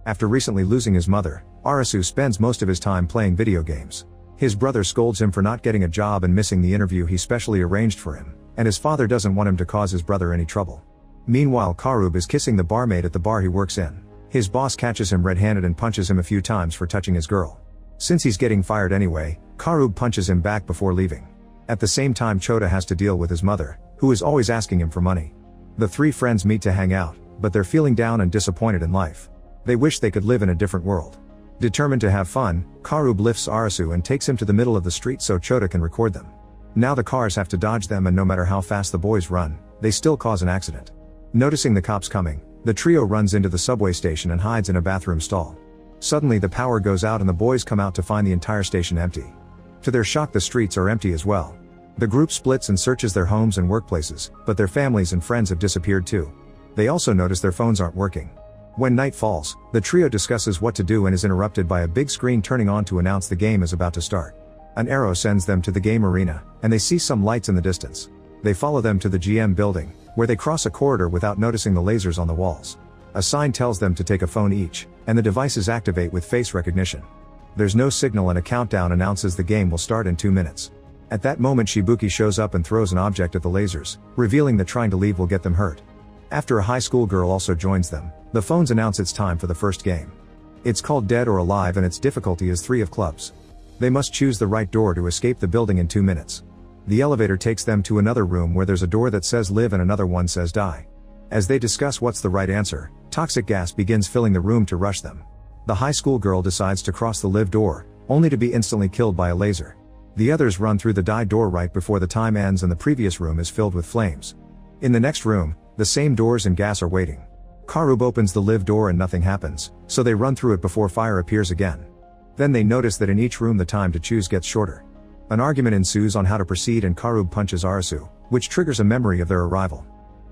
After recently losing his mother, Arasu spends most of his time playing video games. His brother scolds him for not getting a job and missing the interview he specially arranged for him, and his father doesn't want him to cause his brother any trouble. Meanwhile, Karub is kissing the barmaid at the bar he works in. His boss catches him red-handed and punches him a few times for touching his girl. Since he's getting fired anyway, Karub punches him back before leaving. At the same time, Chota has to deal with his mother, who is always asking him for money. The three friends meet to hang out, but they're feeling down and disappointed in life. They wish they could live in a different world. Determined to have fun, Karub lifts Arasu and takes him to the middle of the street so Chota can record them. Now the cars have to dodge them, and no matter how fast the boys run, they still cause an accident. Noticing the cops coming, the trio runs into the subway station and hides in a bathroom stall. Suddenly the power goes out and the boys come out to find the entire station empty. To their shock, the streets are empty as well. The group splits and searches their homes and workplaces, but their families and friends have disappeared too. They also notice their phones aren't working. When night falls, the trio discusses what to do and is interrupted by a big screen turning on to announce the game is about to start. An arrow sends them to the game arena, and they see some lights in the distance. They follow them to the GM building, where they cross a corridor without noticing the lasers on the walls. A sign tells them to take a phone each, and the devices activate with face recognition. There's no signal and a countdown announces the game will start in 2 minutes. At that moment, Shibuki shows up and throws an object at the lasers, revealing that trying to leave will get them hurt. After a high school girl also joins them, the phones announce it's time for the first game. It's called Dead or Alive and its difficulty is 3 of clubs. They must choose the right door to escape the building in 2 minutes. The elevator takes them to another room where there's a door that says live and another one says die. As they discuss what's the right answer, toxic gas begins filling the room to rush them. The high school girl decides to cross the live door, only to be instantly killed by a laser. The others run through the die door right before the time ends and the previous room is filled with flames. In the next room, the same doors and gas are waiting. Karub opens the live door and nothing happens, so they run through it before fire appears again. Then they notice that in each room the time to choose gets shorter. An argument ensues on how to proceed and Karub punches Arasu, which triggers a memory of their arrival.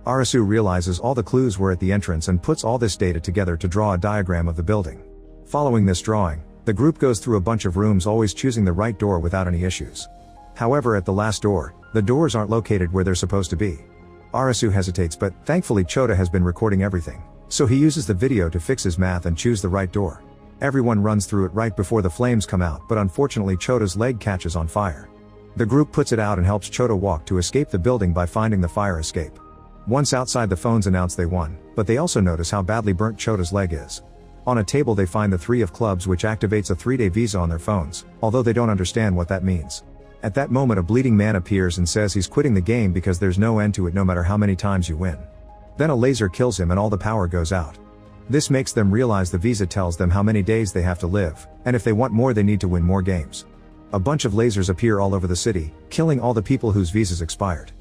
Arasu realizes all the clues were at the entrance and puts all this data together to draw a diagram of the building. Following this drawing, the group goes through a bunch of rooms, always choosing the right door without any issues. However, at the last door, the doors aren't located where they're supposed to be. Arasu hesitates, but thankfully Chota has been recording everything, so he uses the video to fix his math and choose the right door. Everyone runs through it right before the flames come out, but unfortunately Chota's leg catches on fire. The group puts it out and helps Chota walk to escape the building by finding the fire escape. Once outside, the phones announce they won, but they also notice how badly burnt Chota's leg is. On a table they find the 3 of clubs, which activates a 3-day visa on their phones, although they don't understand what that means. At that moment, a bleeding man appears and says he's quitting the game because there's no end to it no matter how many times you win. Then a laser kills him and all the power goes out. This makes them realize the visa tells them how many days they have to live, and if they want more they need to win more games. A bunch of lasers appear all over the city, killing all the people whose visas expired.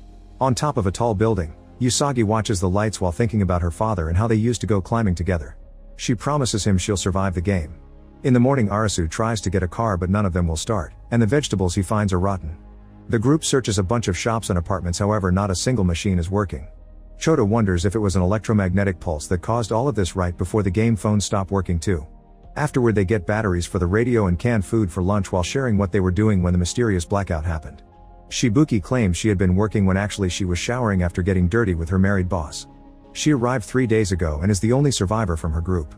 On top of a tall building, Usagi watches the lights while thinking about her father and how they used to go climbing together. She promises him she'll survive the game. In the morning, Arasu tries to get a car but none of them will start, and the vegetables he finds are rotten. The group searches a bunch of shops and apartments, however not a single machine is working. Chota wonders if it was an electromagnetic pulse that caused all of this right before the game phones stop working too. Afterward they get batteries for the radio and canned food for lunch while sharing what they were doing when the mysterious blackout happened. Shibuki claims she had been working when actually she was showering after getting dirty with her married boss. She arrived 3 days ago and is the only survivor from her group.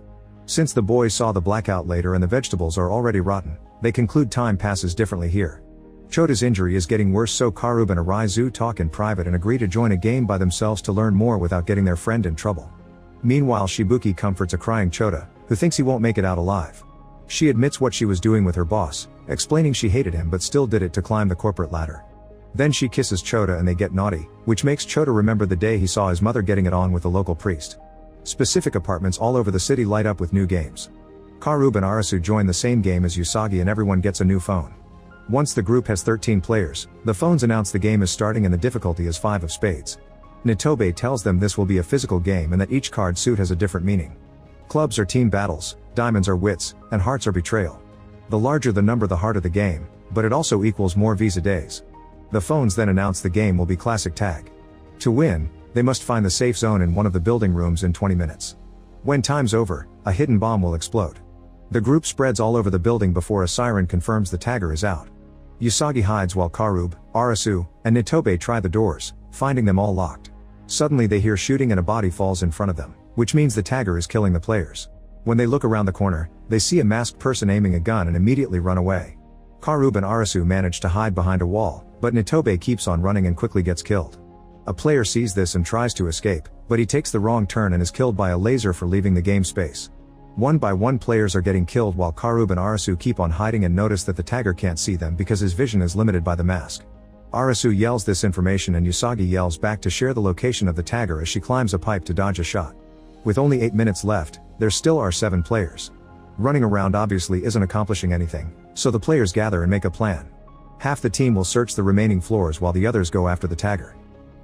Since the boys saw the blackout later and the vegetables are already rotten, they conclude time passes differently here. Chota's injury is getting worse, so Karub and Araizu talk in private and agree to join a game by themselves to learn more without getting their friend in trouble. Meanwhile, Shibuki comforts a crying Chota, who thinks he won't make it out alive. She admits what she was doing with her boss, explaining she hated him but still did it to climb the corporate ladder. Then she kisses Chota and they get naughty, which makes Chota remember the day he saw his mother getting it on with the local priest. Specific apartments all over the city light up with new games. Karub and Arasu join the same game as Usagi and everyone gets a new phone. Once the group has 13 players, the phones announce the game is starting and the difficulty is 5 of spades. Nitobe tells them this will be a physical game and that each card suit has a different meaning. Clubs are team battles, diamonds are wits, and hearts are betrayal. The larger the number the harder the game, but it also equals more visa days. The phones then announce the game will be classic tag. To win, they must find the safe zone in one of the building rooms in 20 minutes. When time's over, a hidden bomb will explode. The group spreads all over the building before a siren confirms the tagger is out. Usagi hides while Karub, Arasu, and Nitobe try the doors, finding them all locked. Suddenly they hear shooting and a body falls in front of them, which means the tagger is killing the players. When they look around the corner, they see a masked person aiming a gun and immediately run away. Karub and Arasu manage to hide behind a wall, but Nitobe keeps on running and quickly gets killed. A player sees this and tries to escape, but he takes the wrong turn and is killed by a laser for leaving the game space. One by one players are getting killed while Karub and Arasu keep on hiding and notice that the tagger can't see them because his vision is limited by the mask. Arasu yells this information and Usagi yells back to share the location of the tagger as she climbs a pipe to dodge a shot. With only 8 minutes left, there still are 7 players. Running around obviously isn't accomplishing anything, so the players gather and make a plan. Half the team will search the remaining floors while the others go after the tagger.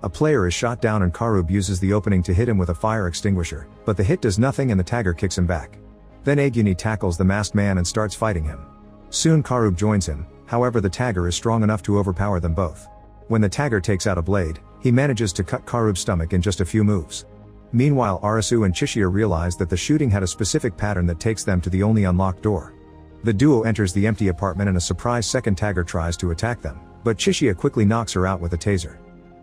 A player is shot down and Karub uses the opening to hit him with a fire extinguisher, but the hit does nothing and the tagger kicks him back. Then Aguni tackles the masked man and starts fighting him. Soon Karub joins him, however the tagger is strong enough to overpower them both. When the tagger takes out a blade, he manages to cut Karub's stomach in just a few moves. Meanwhile Arasu and Chishiya realize that the shooting had a specific pattern that takes them to the only unlocked door. The duo enters the empty apartment and a surprise second tagger tries to attack them, but Chishiya quickly knocks her out with a taser.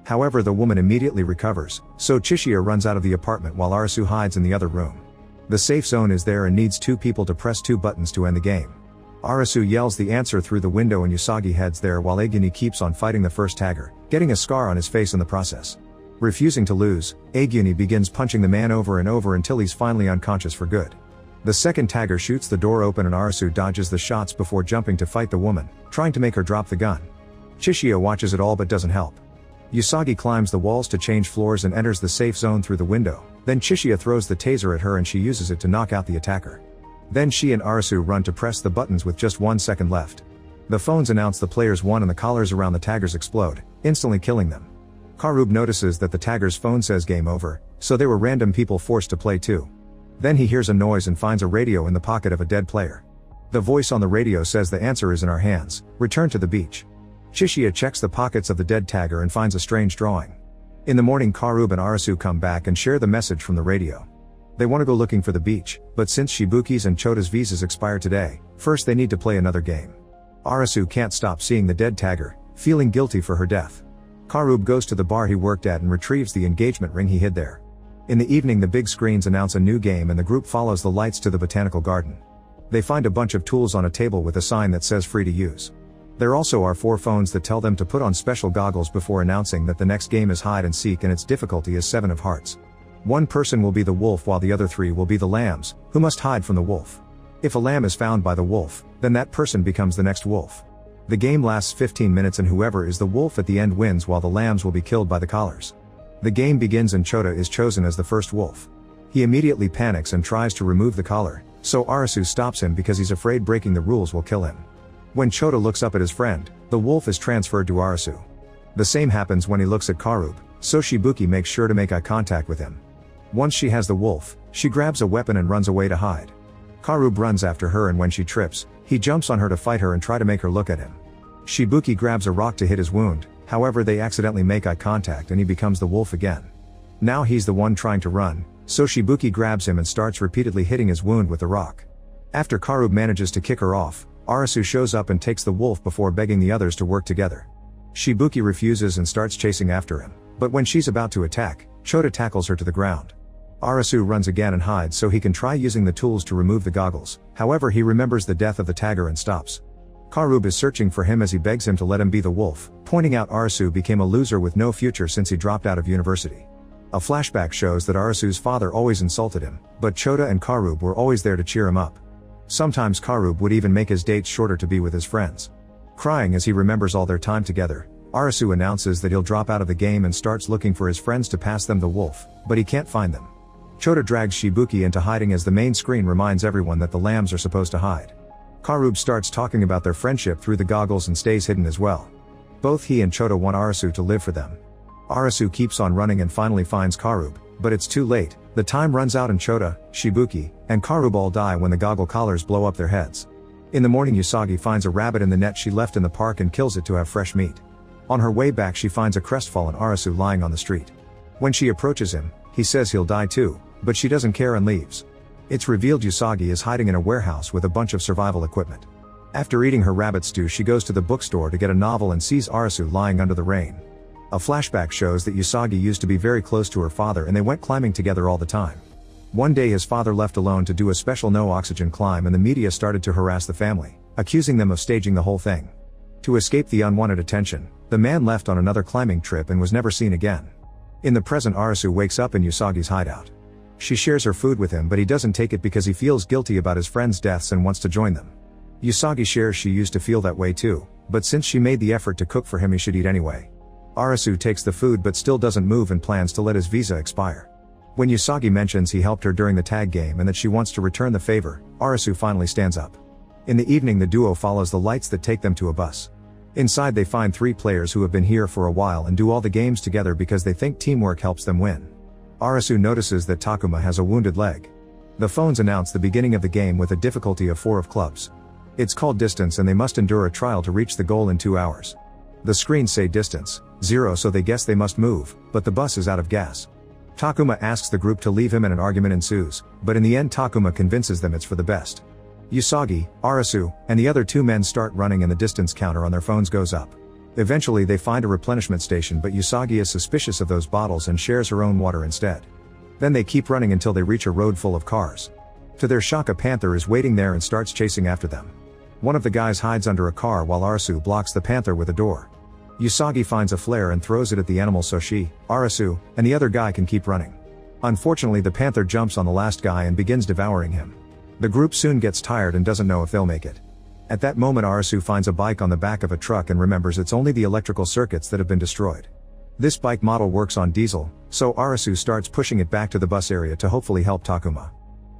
However the woman immediately recovers, so Chishiya runs out of the apartment while Arasu hides in the other room. The safe zone is there and needs 2 people to press 2 buttons to end the game. Arasu yells the answer through the window and Usagi heads there while Aguni keeps on fighting the first tagger, getting a scar on his face in the process. Refusing to lose, Aguni begins punching the man over and over until he's finally unconscious for good. The second tagger shoots the door open and Arasu dodges the shots before jumping to fight the woman, trying to make her drop the gun. Chishiya watches it all but doesn't help. Usagi climbs the walls to change floors and enters the safe zone through the window, then Chishiya throws the taser at her and she uses it to knock out the attacker. Then she and Arasu run to press the buttons with just 1 second left. The phones announce the players won and the collars around the taggers explode, instantly killing them. Karub notices that the tagger's phone says game over, so they were random people forced to play too. Then he hears a noise and finds a radio in the pocket of a dead player. The voice on the radio says the answer is in our hands, return to the beach. Chishiya checks the pockets of the dead tagger and finds a strange drawing. In the morning Karub and Arasu come back and share the message from the radio. They want to go looking for the beach, but since Shibuki's and Chota's visas expire today, first they need to play another game. Arasu can't stop seeing the dead tagger, feeling guilty for her death. Karub goes to the bar he worked at and retrieves the engagement ring he hid there. In the evening the big screens announce a new game and the group follows the lights to the botanical garden. They find a bunch of tools on a table with a sign that says free to use. There also are 4 phones that tell them to put on special goggles before announcing that the next game is hide and seek and its difficulty is 7 of hearts. One person will be the wolf while the other 3 will be the lambs, who must hide from the wolf. If a lamb is found by the wolf, then that person becomes the next wolf. The game lasts 15 minutes and whoever is the wolf at the end wins while the lambs will be killed by the collars. The game begins and Chota is chosen as the first wolf. He immediately panics and tries to remove the collar, so Arasu stops him because he's afraid breaking the rules will kill him. When Chota looks up at his friend, the wolf is transferred to Arasu. The same happens when he looks at Karub, so Shibuki makes sure to make eye contact with him. Once she has the wolf, she grabs a weapon and runs away to hide. Karub runs after her and when she trips, he jumps on her to fight her and try to make her look at him. Shibuki grabs a rock to hit his wound, however they accidentally make eye contact and he becomes the wolf again. Now he's the one trying to run, so Shibuki grabs him and starts repeatedly hitting his wound with the rock. After Karub manages to kick her off, Arasu shows up and takes the wolf before begging the others to work together. Shibuki refuses and starts chasing after him, but when she's about to attack, Chota tackles her to the ground. Arasu runs again and hides so he can try using the tools to remove the goggles, however he remembers the death of the tagger and stops. Karub is searching for him as he begs him to let him be the wolf, pointing out Arasu became a loser with no future since he dropped out of university. A flashback shows that Arasu's father always insulted him, but Chota and Karub were always there to cheer him up. Sometimes Karub would even make his dates shorter to be with his friends. Crying as he remembers all their time together, Arasu announces that he'll drop out of the game and starts looking for his friends to pass them the wolf, but he can't find them. Chota drags Shibuki into hiding as the main screen reminds everyone that the lambs are supposed to hide. Karub starts talking about their friendship through the goggles and stays hidden as well. Both he and Chota want Arasu to live for them. Arasu keeps on running and finally finds Karub, but it's too late, the time runs out and Chota, Shibuki, and Karub all die when the goggle collars blow up their heads. In the morning Usagi finds a rabbit in the net she left in the park and kills it to have fresh meat. On her way back she finds a crestfallen Arasu lying on the street. When she approaches him, he says he'll die too, but she doesn't care and leaves. It's revealed Usagi is hiding in a warehouse with a bunch of survival equipment. After eating her rabbit stew she goes to the bookstore to get a novel and sees Arasu lying under the rain. A flashback shows that Usagi used to be very close to her father and they went climbing together all the time. One day his father left alone to do a special no-oxygen climb and the media started to harass the family, accusing them of staging the whole thing. To escape the unwanted attention, the man left on another climbing trip and was never seen again. In the present, Arasu wakes up in Usagi's hideout. She shares her food with him, but he doesn't take it because he feels guilty about his friends' deaths and wants to join them. Usagi shares she used to feel that way too, but since she made the effort to cook for him, he should eat anyway. Arasu takes the food but still doesn't move and plans to let his visa expire. When Usagi mentions he helped her during the tag game and that she wants to return the favor, Arasu finally stands up. In the evening, the duo follows the lights that take them to a bus. Inside they find 3 players who have been here for a while and do all the games together because they think teamwork helps them win. Arasu notices that Takuma has a wounded leg. The phones announce the beginning of the game with a difficulty of 4 of clubs. It's called distance and they must endure a trial to reach the goal in 2 hours. The screens say distance 0, so they guess they must move, but the bus is out of gas. Takuma asks the group to leave him and an argument ensues, but in the end Takuma convinces them it's for the best. Usagi, Arasu, and the other 2 men start running and the distance counter on their phones goes up. Eventually they find a replenishment station, but Usagi is suspicious of those bottles and shares her own water instead. Then they keep running until they reach a road full of cars. To their shock, a panther is waiting there and starts chasing after them. One of the guys hides under a car while Arasu blocks the panther with a door. Usagi finds a flare and throws it at the animal so she, Arasu, and the other guy can keep running. Unfortunately, the panther jumps on the last guy and begins devouring him. The group soon gets tired and doesn't know if they'll make it. At that moment, Arasu finds a bike on the back of a truck and remembers it's only the electrical circuits that have been destroyed. This bike model works on diesel, so Arasu starts pushing it back to the bus area to hopefully help Takuma.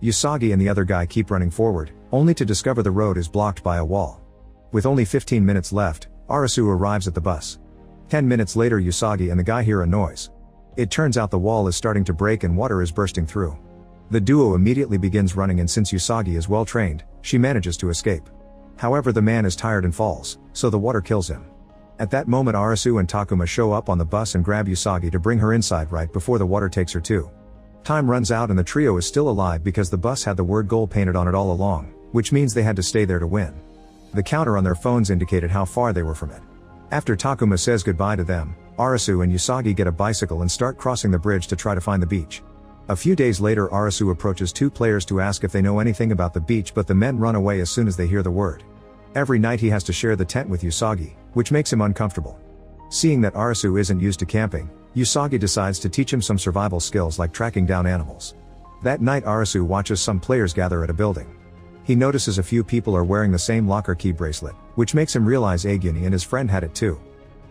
Usagi and the other guy keep running forward, only to discover the road is blocked by a wall. With only 15 minutes left, Arasu arrives at the bus. 10 minutes later, Usagi and the guy hear a noise. It turns out the wall is starting to break and water is bursting through. The duo immediately begins running, and since Usagi is well trained, she manages to escape. However, the man is tired and falls, so the water kills him. At that moment, Arasu and Takuma show up on the bus and grab Usagi to bring her inside right before the water takes her too. Time runs out and the trio is still alive because the bus had the word goal painted on it all along, which means they had to stay there to win. The counter on their phones indicated how far they were from it. After Takuma says goodbye to them, Arasu and Usagi get a bicycle and start crossing the bridge to try to find the beach. A few days later, Arasu approaches 2 players to ask if they know anything about the beach, but the men run away as soon as they hear the word. Every night he has to share the tent with Usagi, which makes him uncomfortable. Seeing that Arasu isn't used to camping, Usagi decides to teach him some survival skills like tracking down animals. That night, Arasu watches some players gather at a building. He notices a few people are wearing the same locker key bracelet, which makes him realize Aguni and his friend had it too.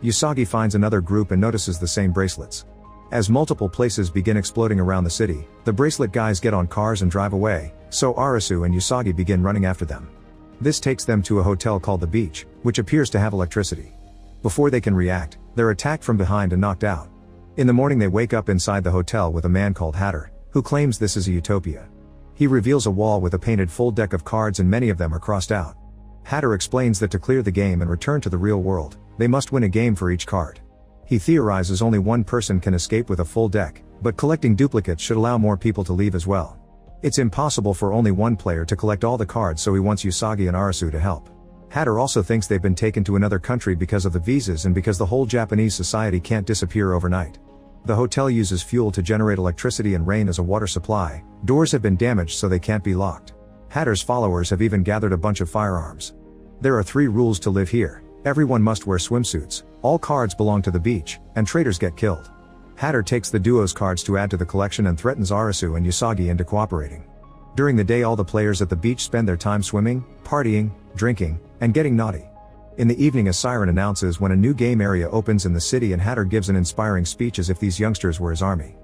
Usagi finds another group and notices the same bracelets. As multiple places begin exploding around the city, the bracelet guys get on cars and drive away, so Arasu and Usagi begin running after them. This takes them to a hotel called the Beach, which appears to have electricity. Before they can react, they're attacked from behind and knocked out. In the morning they wake up inside the hotel with a man called Hatter, who claims this is a utopia. He reveals a wall with a painted full deck of cards and many of them are crossed out. Hatter explains that to clear the game and return to the real world, they must win a game for each card. He theorizes only one person can escape with a full deck, but collecting duplicates should allow more people to leave as well. It's impossible for only one player to collect all the cards, so he wants Usagi and Arasu to help. Hatter also thinks they've been taken to another country because of the visas and because the whole Japanese society can't disappear overnight. The hotel uses fuel to generate electricity and rain as a water supply. Doors have been damaged so they can't be locked. Hatter's followers have even gathered a bunch of firearms. There are 3 rules to live here. Everyone must wear swimsuits, all cards belong to the beach, and traitors get killed. Hatter takes the duo's cards to add to the collection and threatens Arasu and Usagi into cooperating. During the day, all the players at the beach spend their time swimming, partying, drinking, and getting naughty. In the evening, a siren announces when a new game area opens in the city and Hatter gives an inspiring speech as if these youngsters were his army.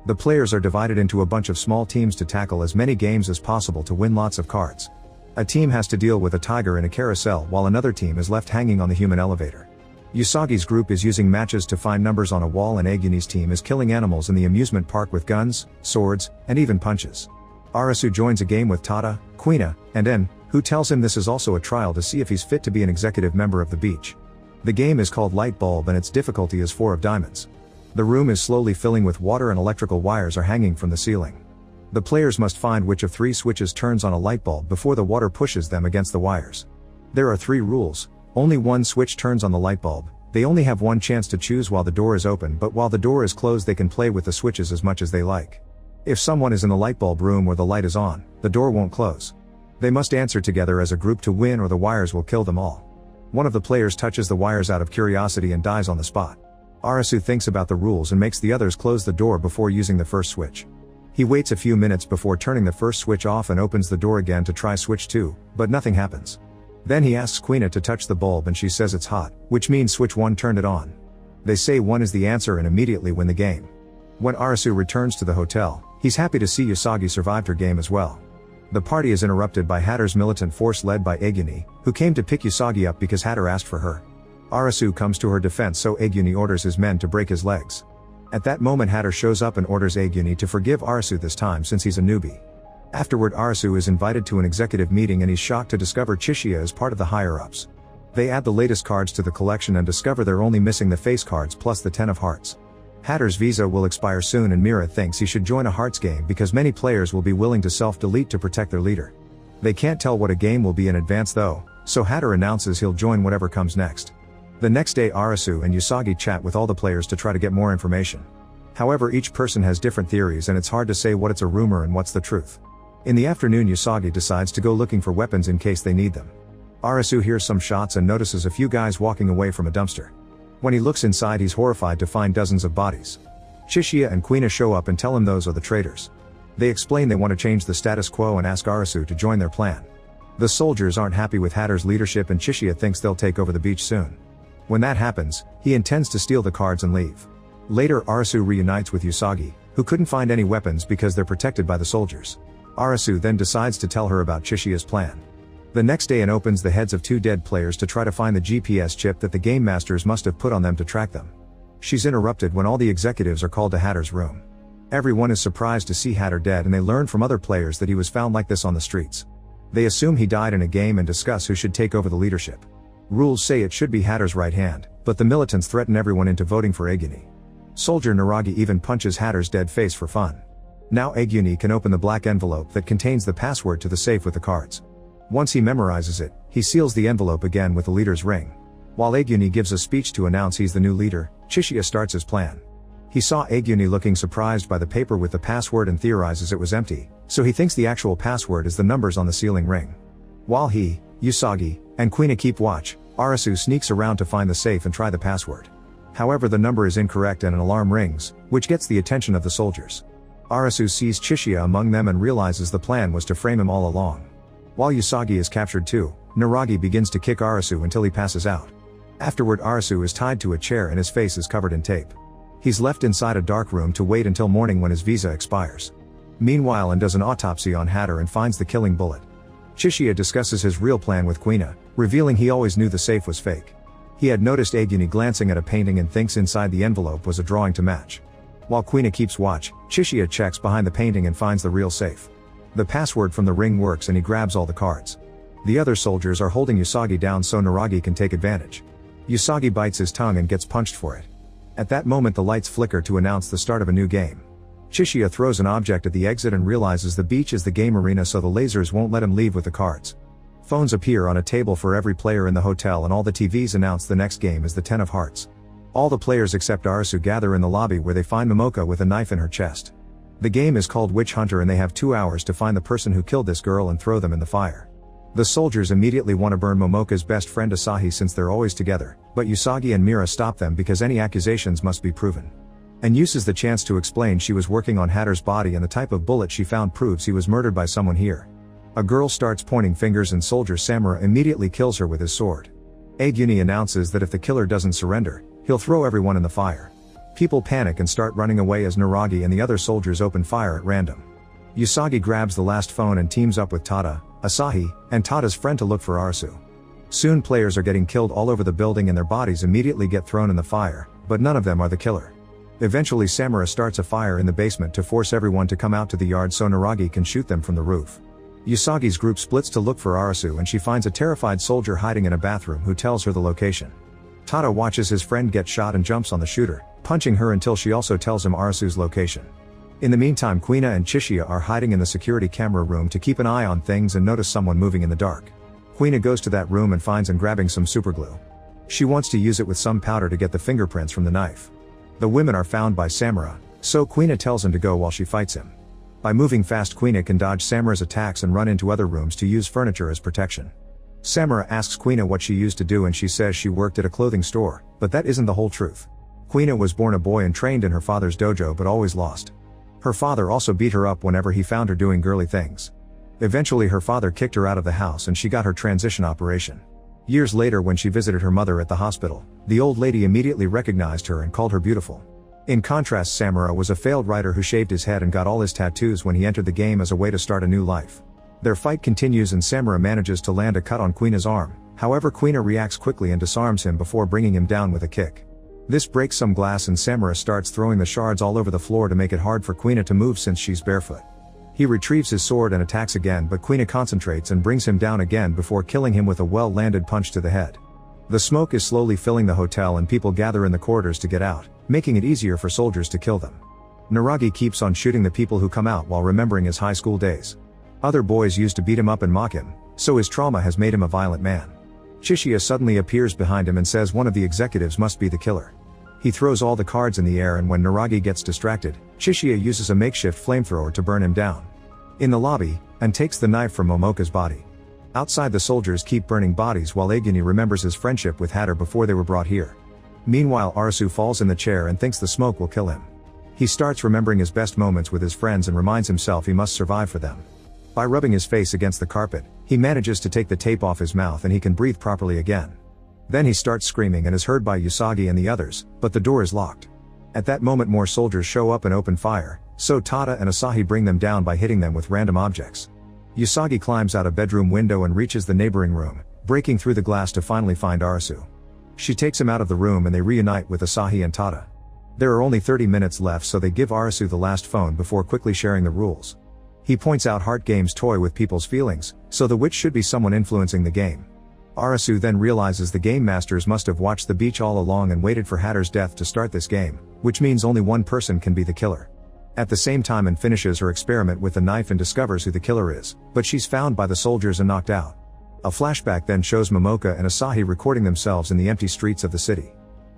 The players are divided into a bunch of small teams to tackle as many games as possible to win lots of cards. A team has to deal with a tiger in a carousel while another team is left hanging on the human elevator. Usagi's group is using matches to find numbers on a wall and Aguni's team is killing animals in the amusement park with guns, swords, and even punches. Arasu joins a game with Tada, Quina, and En, who tells him this is also a trial to see if he's fit to be an executive member of the beach. The game is called Light Bulb and its difficulty is 4 of diamonds. The room is slowly filling with water and electrical wires are hanging from the ceiling. The players must find which of 3 switches turns on a light bulb before the water pushes them against the wires. There are 3 rules. Only one switch turns on the light bulb. They only have one chance to choose while the door is open, but while the door is closed they can play with the switches as much as they like. If someone is in the light bulb room where the light is on, the door won't close. They must answer together as a group to win or the wires will kill them all. One of the players touches the wires out of curiosity and dies on the spot. Arasu thinks about the rules and makes the others close the door before using the first switch. He waits a few minutes before turning the first switch off and opens the door again to try switch 2, but nothing happens. Then he asks Quina to touch the bulb and she says it's hot, which means switch 1 turned it on. They say 1 is the answer and immediately win the game. When Arasu returns to the hotel, he's happy to see Usagi survived her game as well. The party is interrupted by Hatter's militant force led by Aguni, who came to pick Usagi up because Hatter asked for her. Arasu comes to her defense so Aguni orders his men to break his legs. At that moment Hatter shows up and orders Aguni to forgive Arasu this time since he's a newbie. Afterward Arasu is invited to an executive meeting and he's shocked to discover Chishiya is part of the higher-ups. They add the latest cards to the collection and discover they're only missing the face cards plus the 10 of hearts. Hatter's visa will expire soon and Mira thinks he should join a hearts game because many players will be willing to self-delete to protect their leader. They can't tell what a game will be in advance though, so Hatter announces he'll join whatever comes next. The next day Arasu and Usagi chat with all the players to try to get more information. However, each person has different theories and it's hard to say what it's a rumor and what's the truth. In the afternoon Usagi decides to go looking for weapons in case they need them. Arasu hears some shots and notices a few guys walking away from a dumpster. When he looks inside he's horrified to find dozens of bodies. Chishiya and Quina show up and tell him those are the traitors. They explain they want to change the status quo and ask Arasu to join their plan. The soldiers aren't happy with Hatter's leadership and Chishiya thinks they'll take over the beach soon. When that happens, he intends to steal the cards and leave. Later Arasu reunites with Usagi, who couldn't find any weapons because they're protected by the soldiers. Arasu then decides to tell her about Chishiya's plan. The next day Anne opens the heads of 2 dead players to try to find the GPS chip that the game masters must have put on them to track them. She's interrupted when all the executives are called to Hatter's room. Everyone is surprised to see Hatter dead and they learn from other players that he was found like this on the streets. They assume he died in a game and discuss who should take over the leadership. Rules say it should be Hatter's right hand, but the militants threaten everyone into voting for Aguni. Soldier Naragi even punches Hatter's dead face for fun. Now Aguni can open the black envelope that contains the password to the safe with the cards. Once he memorizes it, he seals the envelope again with the leader's ring. While Aguni gives a speech to announce he's the new leader, Chishiya starts his plan. He saw Aguni looking surprised by the paper with the password and theorizes it was empty, so he thinks the actual password is the numbers on the sealing ring. While he, Usagi, and Quina keep watch, Arasu sneaks around to find the safe and try the password. However, the number is incorrect and an alarm rings, which gets the attention of the soldiers. Arasu sees Chishiya among them and realizes the plan was to frame him all along. While Usagi is captured too, Naragi begins to kick Arasu until he passes out. Afterward Arasu is tied to a chair and his face is covered in tape. He's left inside a dark room to wait until morning when his visa expires. Meanwhile Anne does an autopsy on Hatter and finds the killing bullet. Chishiya discusses his real plan with Quina, revealing he always knew the safe was fake. He had noticed Aguni glancing at a painting and thinks inside the envelope was a drawing to match. While Quina keeps watch, Chishiya checks behind the painting and finds the real safe. The password from the ring works and he grabs all the cards. The other soldiers are holding Usagi down so Naragi can take advantage. Usagi bites his tongue and gets punched for it. At that moment the lights flicker to announce the start of a new game. Chishiya throws an object at the exit and realizes the beach is the game arena so the lasers won't let him leave with the cards. Phones appear on a table for every player in the hotel and all the TVs announce the next game is the 10 of hearts. All the players except Arasu gather in the lobby where they find Momoka with a knife in her chest. The game is called Witch Hunter and they have 2 hours to find the person who killed this girl and throw them in the fire. The soldiers immediately want to burn Momoka's best friend Asahi since they're always together, but Usagi and Mira stop them because any accusations must be proven. And uses the chance to explain she was working on Hatter's body and the type of bullet she found proves he was murdered by someone here. A girl starts pointing fingers and soldier Samura immediately kills her with his sword. Aguni announces that if the killer doesn't surrender, he'll throw everyone in the fire. People panic and start running away as Naragi and the other soldiers open fire at random. Usagi grabs the last phone and teams up with Tada, Asahi, and Tada's friend to look for Arasu. Soon players are getting killed all over the building and their bodies immediately get thrown in the fire, but none of them are the killer. Eventually Samura starts a fire in the basement to force everyone to come out to the yard so Naragi can shoot them from the roof. Usagi's group splits to look for Arasu and she finds a terrified soldier hiding in a bathroom who tells her the location. Tada watches his friend get shot and jumps on the shooter, punching her until she also tells him Arasu's location. In the meantime Quina and Chishiya are hiding in the security camera room to keep an eye on things and notice someone moving in the dark. Quina goes to that room and finds Anne grabbing some superglue. She wants to use it with some powder to get the fingerprints from the knife. The women are found by Samura, so Quina tells him to go while she fights him. By moving fast, Quina can dodge Samura's attacks and run into other rooms to use furniture as protection. Samura asks Quina what she used to do and she says she worked at a clothing store, but that isn't the whole truth. Quina was born a boy and trained in her father's dojo but always lost. Her father also beat her up whenever he found her doing girly things. Eventually her father kicked her out of the house and she got her transition operation. Years later, when she visited her mother at the hospital, the old lady immediately recognized her and called her beautiful. In contrast, Samura was a failed writer who shaved his head and got all his tattoos when he entered the game as a way to start a new life. Their fight continues and Samura manages to land a cut on Quina's arm, however Quina reacts quickly and disarms him before bringing him down with a kick. This breaks some glass and Samura starts throwing the shards all over the floor to make it hard for Quina to move since she's barefoot. He retrieves his sword and attacks again, but Quina concentrates and brings him down again before killing him with a well-landed punch to the head. The smoke is slowly filling the hotel and people gather in the corridors to get out, making it easier for soldiers to kill them. Naragi keeps on shooting the people who come out while remembering his high school days. Other boys used to beat him up and mock him, so his trauma has made him a violent man. Chishiya suddenly appears behind him and says one of the executives must be the killer. He throws all the cards in the air and when Naragi gets distracted, Chishiya uses a makeshift flamethrower to burn him down. In the lobby, An takes the knife from Momoka's body. Outside, the soldiers keep burning bodies while Aguni remembers his friendship with Hatter before they were brought here. Meanwhile, Arasu falls in the chair and thinks the smoke will kill him. He starts remembering his best moments with his friends and reminds himself he must survive for them. By rubbing his face against the carpet, he manages to take the tape off his mouth and he can breathe properly again. Then he starts screaming and is heard by Usagi and the others, but the door is locked. At that moment more soldiers show up and open fire, so Tada and Asahi bring them down by hitting them with random objects. Usagi climbs out a bedroom window and reaches the neighboring room, breaking through the glass to finally find Arasu. She takes him out of the room and they reunite with Asahi and Tada. There are only 30 minutes left, so they give Arasu the last phone before quickly sharing the rules. He points out Heart Games toy with people's feelings, so the witch should be someone influencing the game. Arasu then realizes the game masters must have watched the beach all along and waited for Hatter's death to start this game, which means only one person can be the killer. At the same time, Anne finishes her experiment with the knife and discovers who the killer is, but she's found by the soldiers and knocked out. A flashback then shows Momoka and Asahi recording themselves in the empty streets of the city.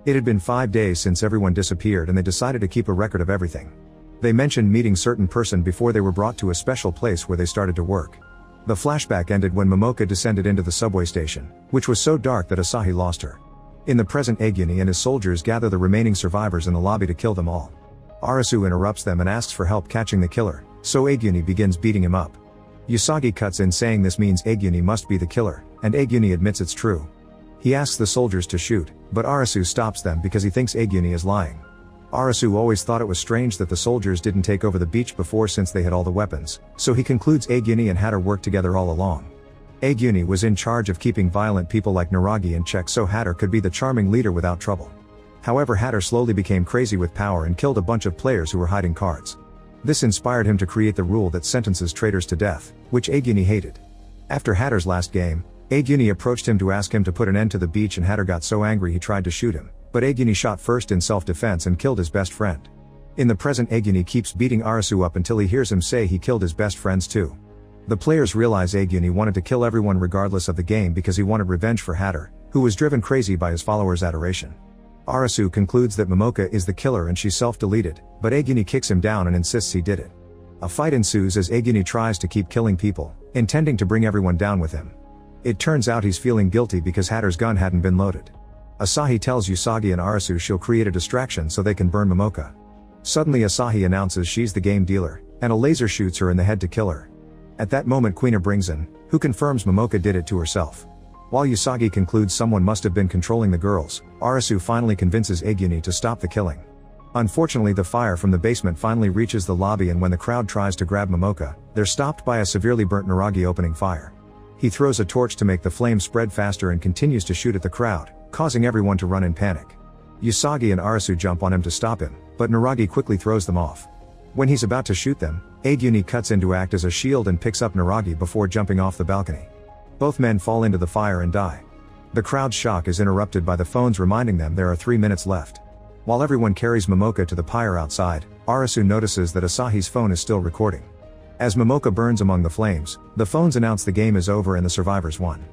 It had been 5 days since everyone disappeared and they decided to keep a record of everything. They mentioned meeting certain person before they were brought to a special place where they started to work. The flashback ended when Momoka descended into the subway station, which was so dark that Asahi lost her. In the present, Aguni and his soldiers gather the remaining survivors in the lobby to kill them all. Arasu interrupts them and asks for help catching the killer, so Aguni begins beating him up. Usagi cuts in saying this means Aguni must be the killer, and Aguni admits it's true. He asks the soldiers to shoot, but Arasu stops them because he thinks Aguni is lying. Arasu always thought it was strange that the soldiers didn't take over the beach before since they had all the weapons, so he concludes Aguni and Hatter worked together all along. Aguni was in charge of keeping violent people like Naragi in check so Hatter could be the charming leader without trouble. However, Hatter slowly became crazy with power and killed a bunch of players who were hiding cards. This inspired him to create the rule that sentences traitors to death, which Aguni hated. After Hatter's last game, Aguni approached him to ask him to put an end to the beach and Hatter got so angry he tried to shoot him, but Aguni shot first in self-defense and killed his best friend. In the present, Aguni keeps beating Arasu up until he hears him say he killed his best friends too. The players realize Aguni wanted to kill everyone regardless of the game because he wanted revenge for Hatter, who was driven crazy by his followers' adoration. Arasu concludes that Momoka is the killer and she self-deleted, but Aguni kicks him down and insists he did it. A fight ensues as Aguni tries to keep killing people, intending to bring everyone down with him. It turns out he's feeling guilty because Hatter's gun hadn't been loaded. Asahi tells Usagi and Arasu she'll create a distraction so they can burn Momoka. Suddenly Asahi announces she's the game dealer, and a laser shoots her in the head to kill her. At that moment Quina brings in, who confirms Momoka did it to herself. While Usagi concludes someone must have been controlling the girls, Arasu finally convinces Aguni to stop the killing. Unfortunately, the fire from the basement finally reaches the lobby and when the crowd tries to grab Momoka, they're stopped by a severely burnt Naragi opening fire. He throws a torch to make the flame spread faster and continues to shoot at the crowd, causing everyone to run in panic. Usagi and Arasu jump on him to stop him, but Naragi quickly throws them off. When he's about to shoot them, Aguni cuts in to act as a shield and picks up Naragi before jumping off the balcony. Both men fall into the fire and die. The crowd's shock is interrupted by the phones reminding them there are 3 minutes left. While everyone carries Momoka to the pyre outside, Arasu notices that Asahi's phone is still recording. As Momoka burns among the flames, the phones announce the game is over and the survivors won.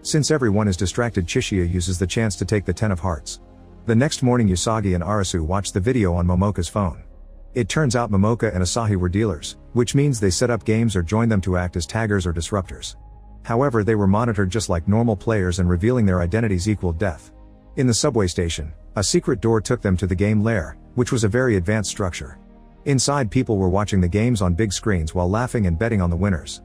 Since everyone is distracted, Chishiya uses the chance to take the 10 of hearts. The next morning Usagi and Arasu watch the video on Momoka's phone. It turns out Momoka and Asahi were dealers, which means they set up games or joined them to act as taggers or disruptors. However, they were monitored just like normal players, and revealing their identities equaled death. In the subway station, a secret door took them to the game lair, which was a very advanced structure. Inside, people were watching the games on big screens while laughing and betting on the winners.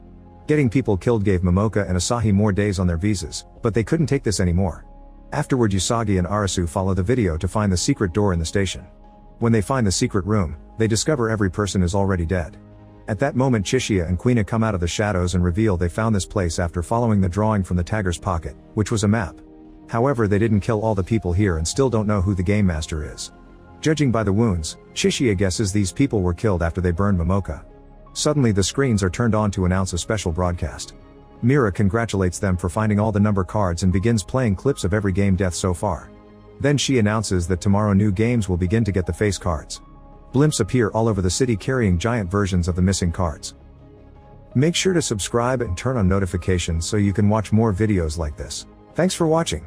Getting people killed gave Momoka and Asahi more days on their visas, but they couldn't take this anymore. Afterward, Usagi and Arasu follow the video to find the secret door in the station. When they find the secret room, they discover every person is already dead. At that moment, Chishiya and Quina come out of the shadows and reveal they found this place after following the drawing from the tagger's pocket, which was a map. However, they didn't kill all the people here and still don't know who the game master is. Judging by the wounds, Chishiya guesses these people were killed after they burned Momoka. Suddenly, the screens are turned on to announce a special broadcast. Mira congratulates them for finding all the number cards and begins playing clips of every game death so far. Then she announces that tomorrow new games will begin to get the face cards. Blimps appear all over the city carrying giant versions of the missing cards. Make sure to subscribe and turn on notifications so you can watch more videos like this. Thanks for watching.